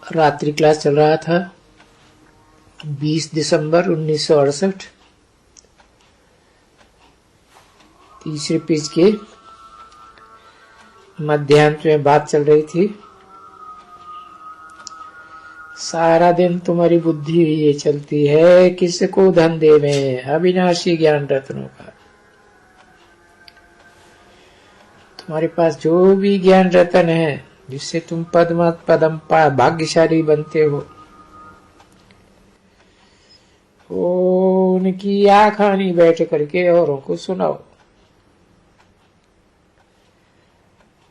रात्रि क्लास चल रहा था। 20 दिसंबर 1968 तीसरे पेज के मध्यांत में बात चल रही थी। सारा दिन तुम्हारी बुद्धि ये चलती है किसको धन देवें, अविनाशी ज्ञान रत्नों का। तुम्हारे पास जो भी ज्ञान रतन है जिससे तुम पदम भाग्यशाली बनते हो, उनकी आखानी बैठ करके औरों को सुनाओ।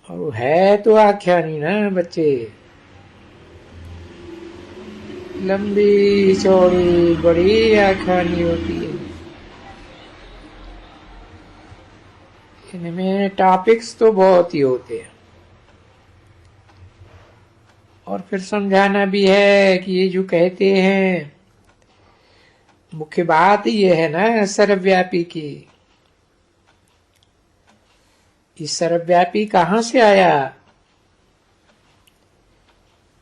और है तो आख्यानी ना बच्चे, लंबी चौड़ी बड़ी आखानी होती है। इनमें टॉपिक्स तो बहुत ही होते हैं और फिर समझाना भी है कि ये जो कहते हैं, मुख्य बात ये है ना सर्वव्यापी की। इस सर्वव्यापी कहां से आया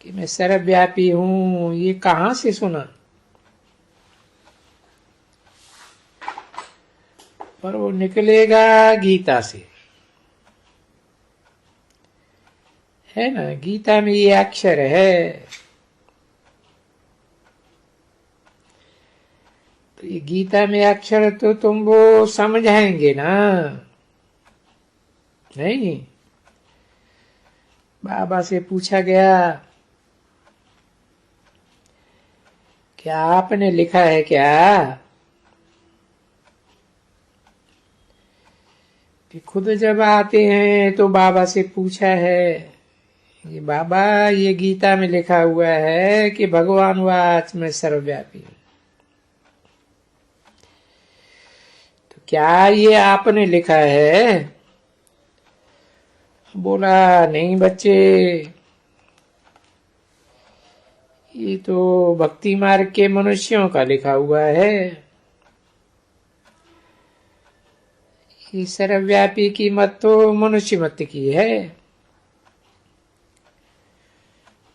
कि मैं सर्वव्यापी हूं, ये कहां से सुना? पर वो निकलेगा गीता से, है ना। गीता में ये अक्षर है, तो ये गीता में अक्षर तो तुम वो समझाएंगे ना, नहीं? बाबा से पूछा गया, क्या आपने लिखा है क्या? कि खुद जब आते हैं तो बाबा से पूछा है, ये बाबा ये गीता में लिखा हुआ है कि भगवान वाच में सर्वव्यापी। तो क्या ये आपने लिखा है? बोला नहीं बच्चे, ये तो भक्ति मार्ग के मनुष्यों का लिखा हुआ है। ये सर्वव्यापी की मत तो मनुष्य मत की है।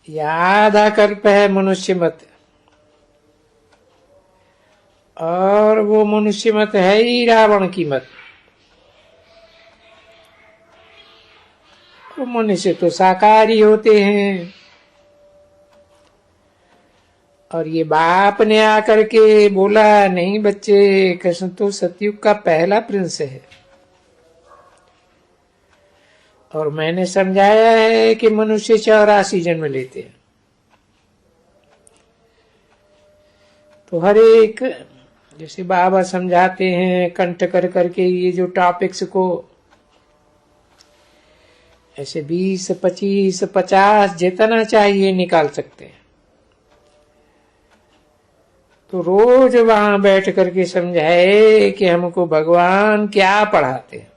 यह आधा कल्प है मनुष्य मत, और वो मनुष्य मत है ही रावण की मत। तो मनुष्य तो शाकाहारी होते हैं, और ये बाप ने आकर के बोला नहीं बच्चे, कृष्ण तो सतयुग का पहला प्रिंस है, और मैंने समझाया है कि मनुष्य 84 जन्म लेते हैं। तो हर एक जैसे बाबा समझाते हैं कंठ कर करके ये जो टॉपिक्स को, ऐसे 20, 25, 50 जितना चाहिए निकाल सकते हैं। तो रोज वहां बैठ करके समझाए कि हमको भगवान क्या पढ़ाते हैं।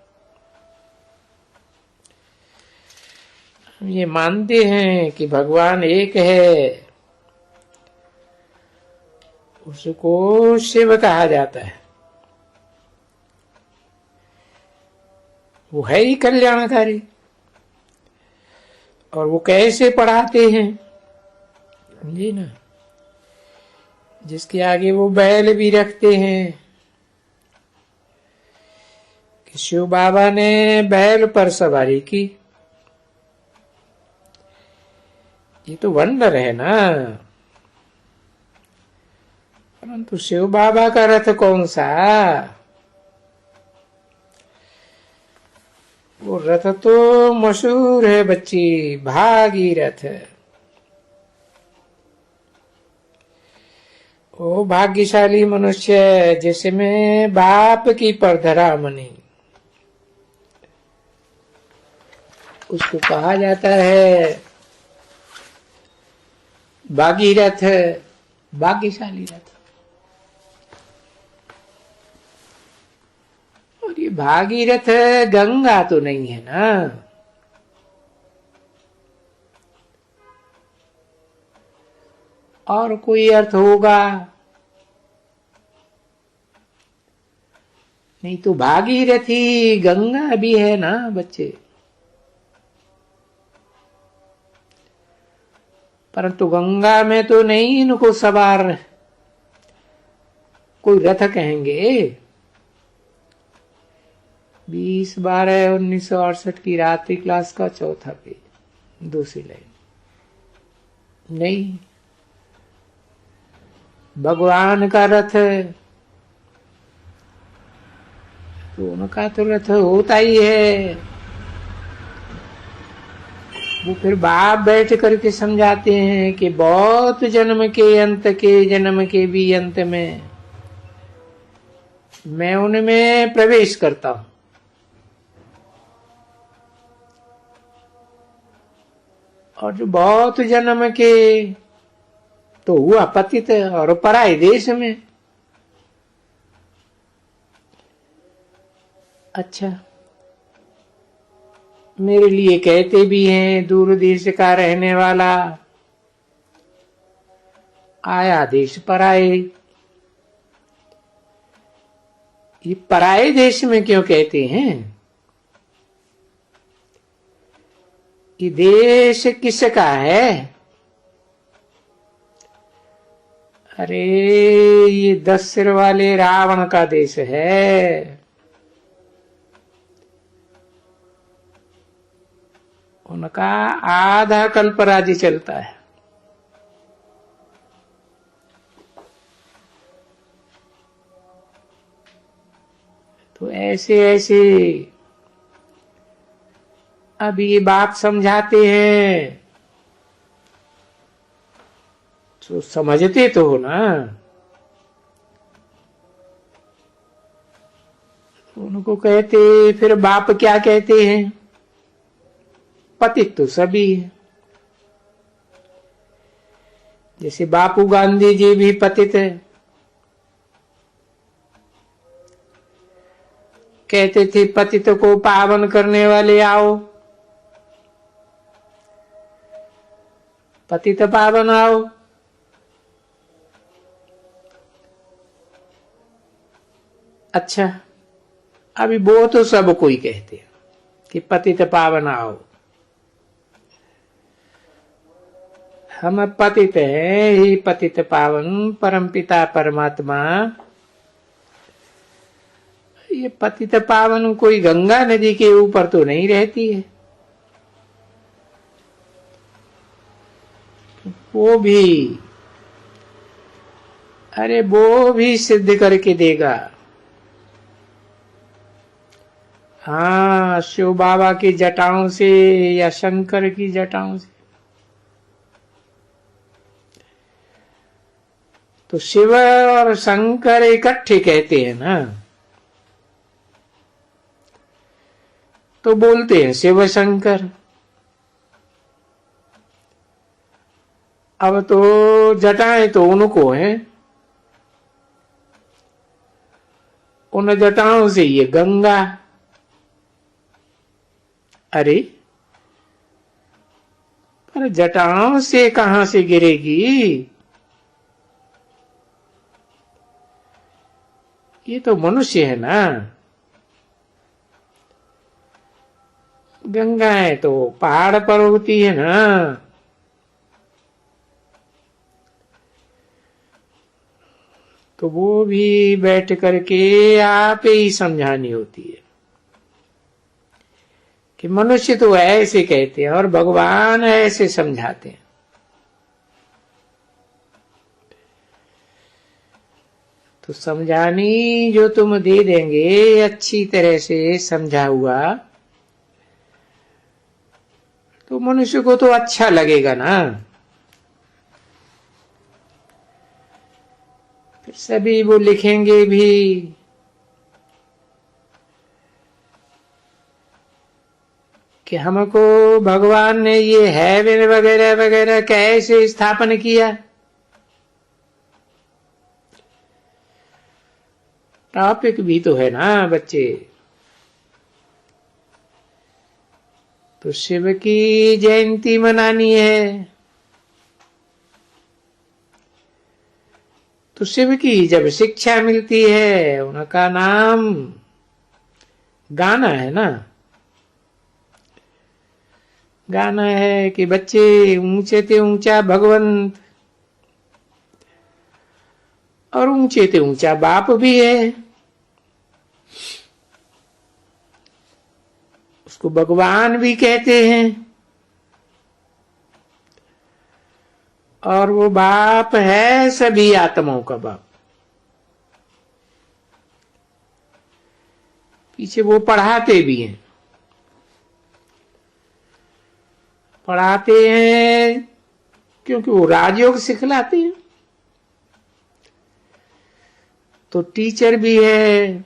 हम ये मानते हैं कि भगवान एक है, उसको शिव कहा जाता है, वो है ही कल्याणकारी। और वो कैसे पढ़ाते हैं समझे ना, जिसके आगे वो बैल भी रखते हैं कि शिव बाबा ने बैल पर सवारी की। ये तो वंडर है ना, परंतु शिव बाबा का रथ कौन सा? वो रथ तो मशहूर है बच्ची, भागीरथ। वो भाग्यशाली मनुष्य जिसमें बाप की परधरामणि, उसको कहा जाता है भागीरथ, भाग्यशाली रथ। और ये भागीरथ गंगा तो नहीं है ना, और कोई अर्थ होगा? नहीं तो भागीरथी गंगा भी है ना बच्चे। परंतु गंगा में तो नहीं इनको सवार कोई रथ कहेंगे। 20/12/1968 की रात्रि क्लास का चौथा पेज, दूसरी लाइन। नहीं, भगवान का रथ तो उनका तो रथ होता ही है। वो फिर बाप बैठ करके समझाते हैं कि बहुत जन्म के अंत के जन्म के भी अंत में मैं उनमें प्रवेश करता हूं। और जो बहुत जन्म के तो हुआ पतित और पराये देश में। अच्छा, मेरे लिए कहते भी हैं दूर देश का रहने वाला, आया देश पराये। ये पराये देश में क्यों कहते हैं? ये देश किसका है? अरे ये 10 सिर वाले रावण का देश है। उनका आधा कल्प राज्य चलता है। तो ऐसे ऐसे अब ये बात समझाते हैं तो समझते तो हो ना। उनको कहते, फिर बाप क्या कहते हैं? पतित तो सभी है। जैसे बापू गांधी जी भी पतित है, कहते थे पतित को पावन करने वाले आओ, पतित पावन आओ। अच्छा, अभी वो तो सब कोई कहते हैं कि पतित पावन आओ। हम पतित हैं ही पतित पावन परमपिता परमात्मा। ये पतित पावन कोई गंगा नदी के ऊपर तो नहीं रहती है। वो भी, अरे वो भी सिद्ध करके देगा। हाँ, शिव बाबा की जटाओं से या शंकर की जटाओं से। तो शिव और शंकर इकट्ठे कहते हैं ना, तो बोलते हैं शिव शंकर। अब तो जटाएं तो उनको हैं, उन जटाओं से ये गंगा। अरे पर जटाओं से कहां से गिरेगी? ये तो मनुष्य है ना। गंगाएं तो पहाड़ पर होती है ना। तो वो भी बैठ करके आप ही समझानी होती है कि मनुष्य तो ऐसे कहते हैं और भगवान ऐसे समझाते हैं। तो समझानी जो तुम दे देंगे अच्छी तरह से समझा हुआ, तो मनुष्य को तो अच्छा लगेगा ना। फिर सभी वो लिखेंगे भी कि हमको भगवान ने ये हेवन वगैरह वगैरह कैसे स्थापन किया। टॉपिक भी तो है ना बच्चे। तो शिव की जयंती मनानी है, तो शिव की जब शिक्षा मिलती है, उनका नाम गाना है ना। गाना है कि बच्चे ऊंचे ते ऊंचा भगवंत और ऊंचे ते ऊंचा बाप भी है। उसको भगवान भी कहते हैं और वो बाप है सभी आत्माओं का बाप। पीछे वो पढ़ाते भी हैं, पढ़ाते हैं क्योंकि वो राजयोग सिखलाते हैं, तो टीचर भी है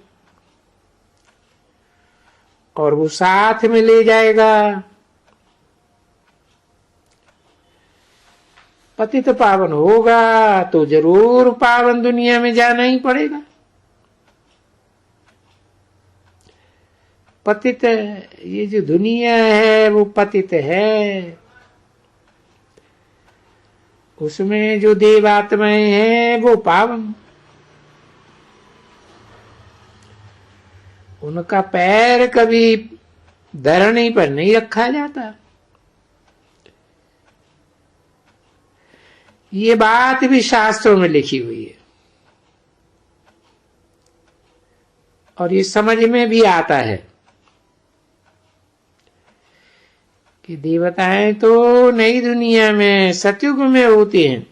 और वो साथ में ले जाएगा। पतित पावन होगा तो जरूर पावन दुनिया में जाना ही पड़ेगा। पतित, ये जो दुनिया है वो पतित है, उसमें जो देवात्माएं हैं वो पावन। उनका पैर कभी धरनी पर नहीं रखा जाता। ये बात भी शास्त्रों में लिखी हुई है और ये समझ में भी आता है कि देवताएं तो नई दुनिया में सतयुग में होती हैं।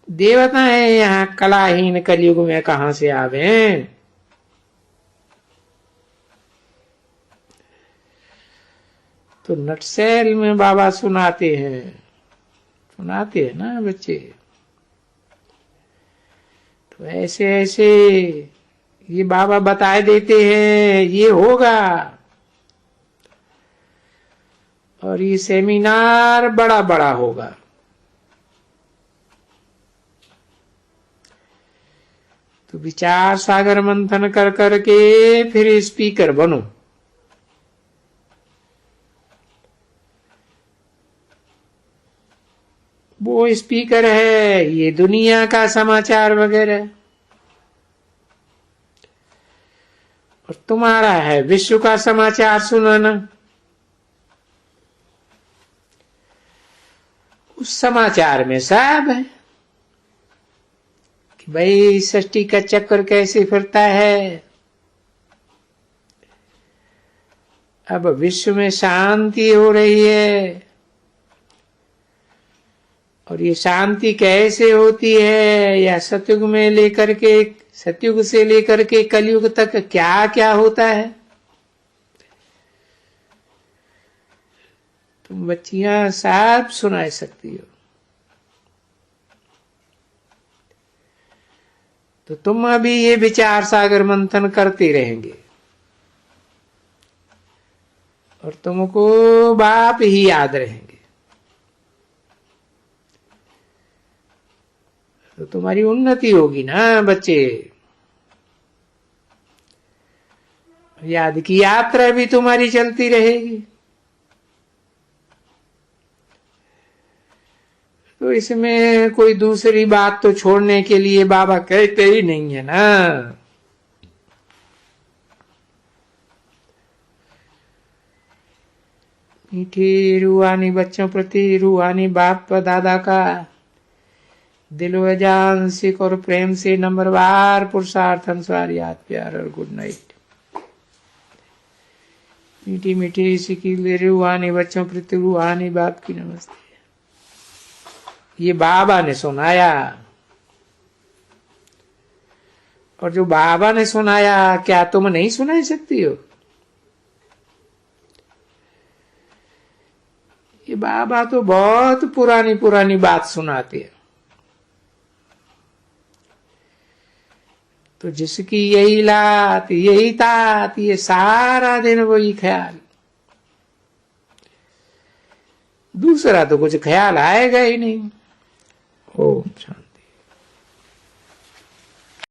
देवताएं यहाँ कलाहीन कलयुग में कहां से आवे। तो नटसेल में बाबा सुनाते हैं ना बच्चे। तो ऐसे ऐसे ये बाबा बताए देते हैं ये होगा। और ये सेमिनार बड़ा बड़ा होगा। तो विचार सागर मंथन कर करके फिर स्पीकर बनो। वो स्पीकर है ये दुनिया का समाचार वगैरह, और तुम्हारा है विश्व का समाचार सुनाना। उस समाचार में सब है कि भाई सृष्टि का चक्र कैसे फिरता है। अब विश्व में शांति हो रही है और ये शांति कैसे होती है, या सतयुग में लेकर के, सतयुग से लेकर के कलयुग तक क्या क्या होता है। तुम बच्चियां सब सुना सकती हो। तो तुम अभी ये विचार सागर मंथन करते रहेंगे और तुमको बाप ही याद रहेंगे। तो तुम्हारी उन्नति होगी ना बच्चे। याद की यात्रा भी तुम्हारी चलती रहेगी। तो इसमें कोई दूसरी बात तो छोड़ने के लिए बाबा कहते ही नहीं है ना। मीठी रूहानी बच्चों प्रति रूहानी बाप दादा का दिलो जान सिख और प्रेम से नंबरवार पुरुषार्थ अनुसार याद प्यार और गुड नाइट। मीठी मीठी सिकी रूहानी बच्चों प्रति रूहानी बाप की नमस्ते। ये बाबा ने सुनाया, और जो बाबा ने सुनाया क्या तुम नहीं सुना सकती हो। ये बाबा तो बहुत पुरानी पुरानी बात सुनाते हैं। तो जिसकी यही लात यही तात, ये सारा दिन वही ख्याल, दूसरा तो कुछ ख्याल आएगा ही नहीं। ओम शांति।